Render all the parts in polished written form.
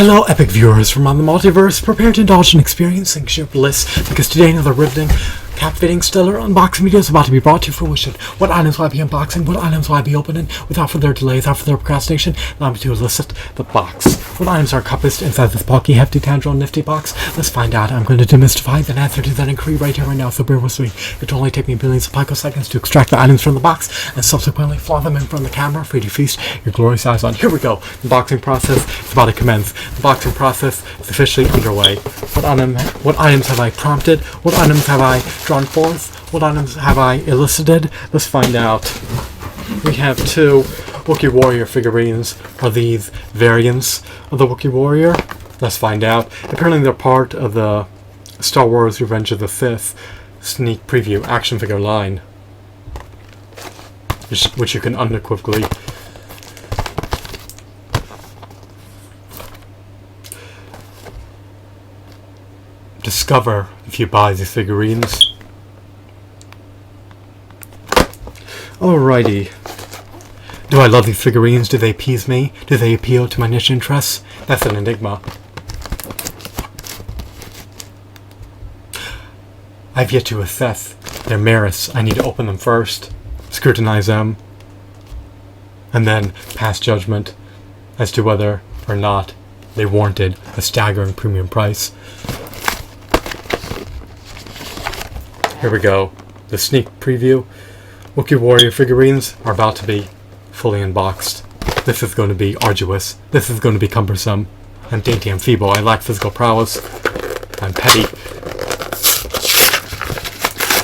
Hello, epic viewers from on the multiverse. Prepare to indulge in experiencing sheer bliss, because today another riveting, captivating, stellar unboxing video is about to be brought to fruition. What items will I be unboxing? What items will I be opening? Without further delay, without further procrastination, allow me to elicit the box. What items are encompassed inside this bulky, hefty, tangible, nifty box? Let's find out. I'm going to demystify the answer to that inquiry right here, right now, so bear with me. It will only take me billions of picoseconds to extract the items from the box and subsequently flaunt them in front of the camera for you to feast your glorious eyes on. Here we go. The unboxing process is about to commence. The boxing process is officially underway. What items have I prompted? What items have I drawn forth? What items have I elicited? Let's find out. We have two Wookiee Warrior figurines. Are these variants of the Wookiee Warrior? Let's find out. Apparently they're part of the Star Wars Revenge of the Sith sneak preview action figure line, which you can unequivocally discover if you buy these figurines. Alrighty. Do I love these figurines? Do they appease me? Do they appeal to my niche interests? That's an enigma. I've yet to assess their merits. I need to open them first, scrutinize them, and then pass judgment as to whether or not they warranted a staggering premium price. Here we go. The sneak preview. Wookiee Warrior figurines are about to be fully unboxed. This is going to be arduous. This is going to be cumbersome. I'm dainty, I'm feeble, I lack physical prowess. I'm petty.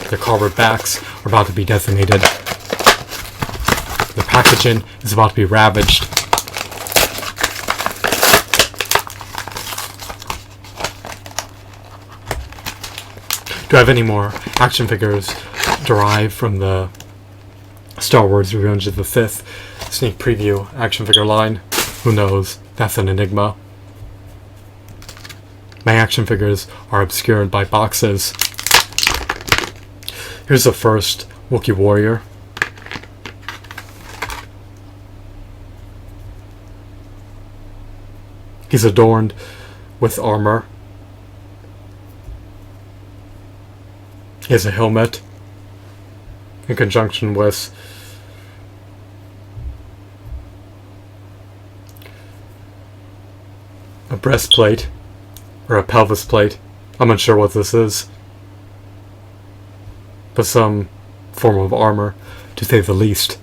The cardboard backs are about to be decimated. The packaging is about to be ravaged. Do I have any more action figures derived from the Star Wars Revenge of the Sith sneak preview action figure line? Who knows? That's an enigma. My action figures are obscured by boxes. Here's the first Wookiee Warrior. He's adorned with armor. He has a helmet in conjunction with a breastplate or a pelvis plate. I'm unsure what this is, but some form of armor, to say the least.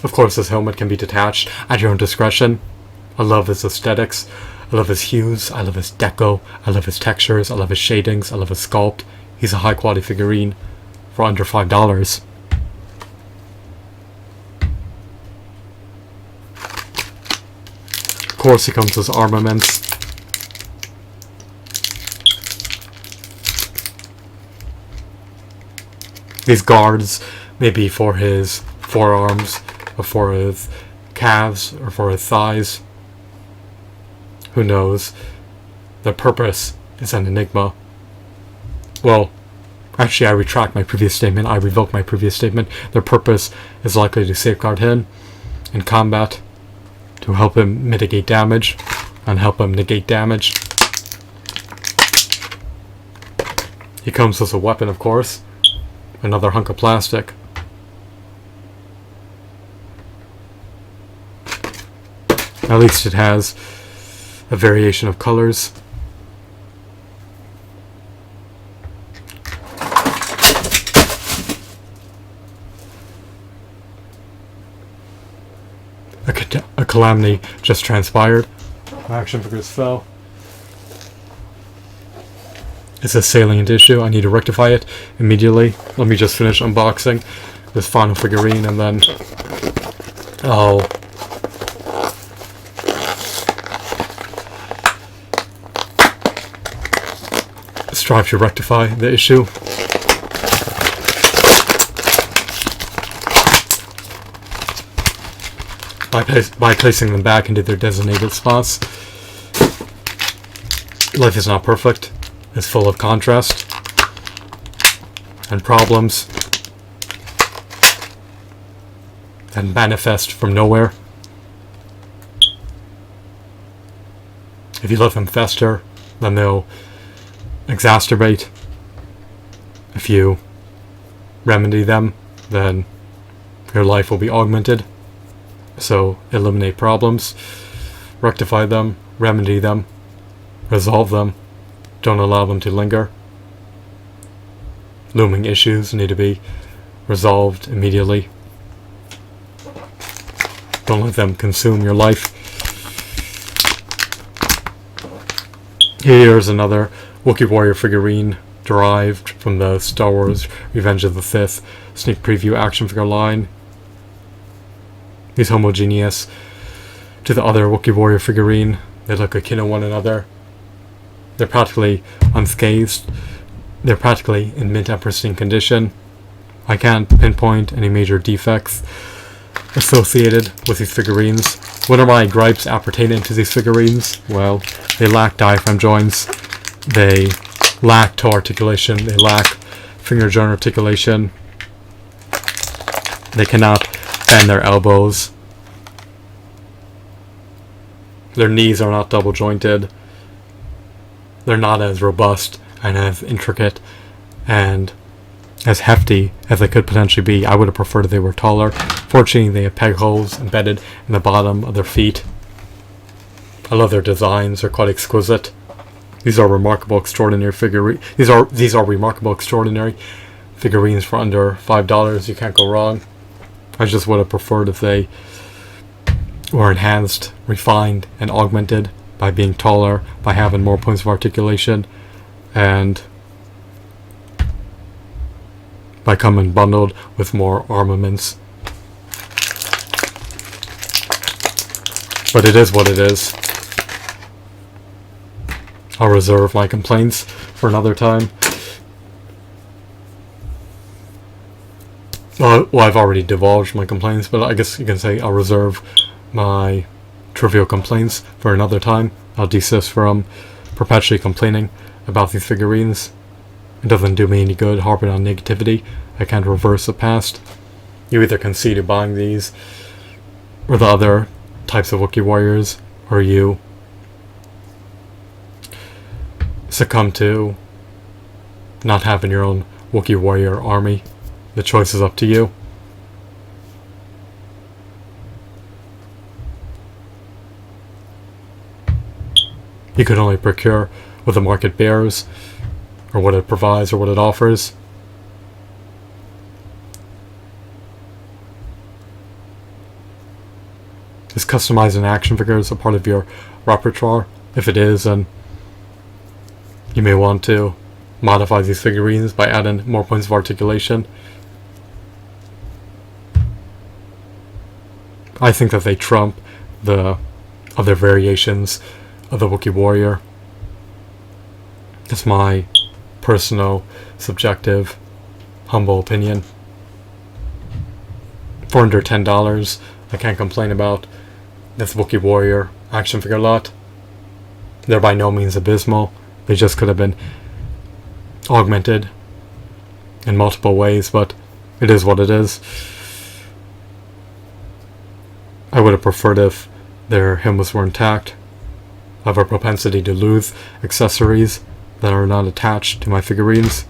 Of course, this helmet can be detached at your own discretion. I love his aesthetics. I love his hues. I love his deco. I love his textures. I love his shadings. I love his sculpt. He's a high quality figurine for under $5. Of course, he comes with armaments. These guards may be for his forearms, or for his calves, or for his thighs. Who knows? Their purpose is an enigma. Well, actually I retract my previous statement. I revoke my previous statement. Their purpose is likely to safeguard him in combat, to help him mitigate damage, and help him negate damage. He comes with a weapon, of course. Another hunk of plastic. At least it has a variation of colors. A calamity just transpired. My action figures fell. It's a salient issue. I need to rectify it immediately. Let me just finish unboxing this final figurine and then I'll strive to rectify the issue. By placing them back into their designated spots. Life is not perfect. It's full of contrast and problems that manifest from nowhere. If you let them fester, then they'll exacerbate. If you remedy them, then your life will be augmented. So eliminate problems, rectify them, remedy them, resolve them. Don't allow them to linger. Looming issues need to be resolved immediately. Don't let them consume your life. Here's another Wookiee Warrior figurine derived from the Star Wars Revenge of the Sith sneak preview action figure line. He's homogeneous to the other Wookiee Warrior figurine. They look akin to one another. They're practically unscathed. They're practically in mint and pristine condition. I can't pinpoint any major defects associated with these figurines. What are my gripes appertaining to these figurines? Well, they lack diaphragm joints. They lack toe articulation. They lack finger joint articulation. They cannot bend their elbows. Their knees are not double jointed. They're not as robust and as intricate and as hefty as they could potentially be. I would have preferred if they were taller. Fortunately, they have peg holes embedded in the bottom of their feet. I love their designs. They're quite exquisite. These are remarkable, extraordinary figurines. These are remarkable, extraordinary figurines for under $5. You can't go wrong. I just would have preferred if they were enhanced, refined, and augmented by being taller, by having more points of articulation, and by coming bundled with more armaments. But it is what it is. I'll reserve my complaints for another time. Well, I've already divulged my complaints, but I guess you can say I'll reserve my trivial complaints for another time. I'll desist from perpetually complaining about these figurines. It doesn't do me any good harping on negativity. I can't reverse the past. You either concede to buying these or the other types of Wookiee warriors, or you succumb to not having your own Wookiee warrior army. The choice is up to you. You could only procure what the market bears, or what it provides, or what it offers. Is customizing action figures a part of your repertoire? If it is, then you may want to modify these figurines by adding more points of articulation. I think that they trump the other variations of the Wookiee warrior. That's my personal, subjective, humble opinion. For under $10, I can't complain about this Wookiee warrior action figure lot. They're by no means abysmal. They just could have been augmented in multiple ways, but it is what it is. I would have preferred if their helmets were intact. I have a propensity to lose accessories that are not attached to my figurines.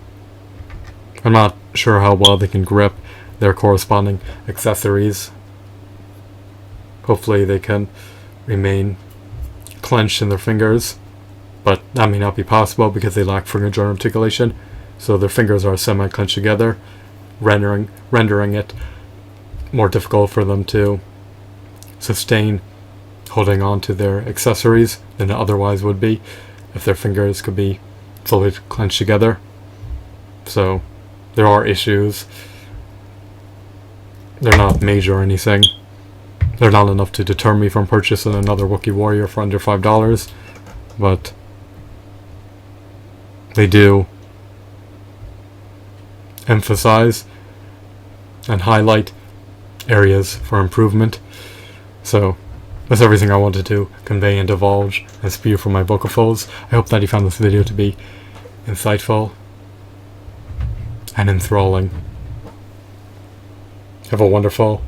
I'm not sure how well they can grip their corresponding accessories. Hopefully they can remain clenched in their fingers, but that may not be possible because they lack finger joint articulation, so their fingers are semi-clenched together, rendering it more difficult for them to sustain holding on to their accessories than it otherwise would be if their fingers could be fully clenched together. So there are issues. They're not major or anything. They're not enough to deter me from purchasing another Wookiee warrior for under $5, but they do emphasize and highlight areas for improvement. So that's everything I wanted to convey and divulge and spew from my vocal folds. I hope that you found this video to be insightful and enthralling. Have a wonderful,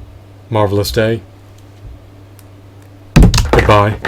marvelous day. Goodbye.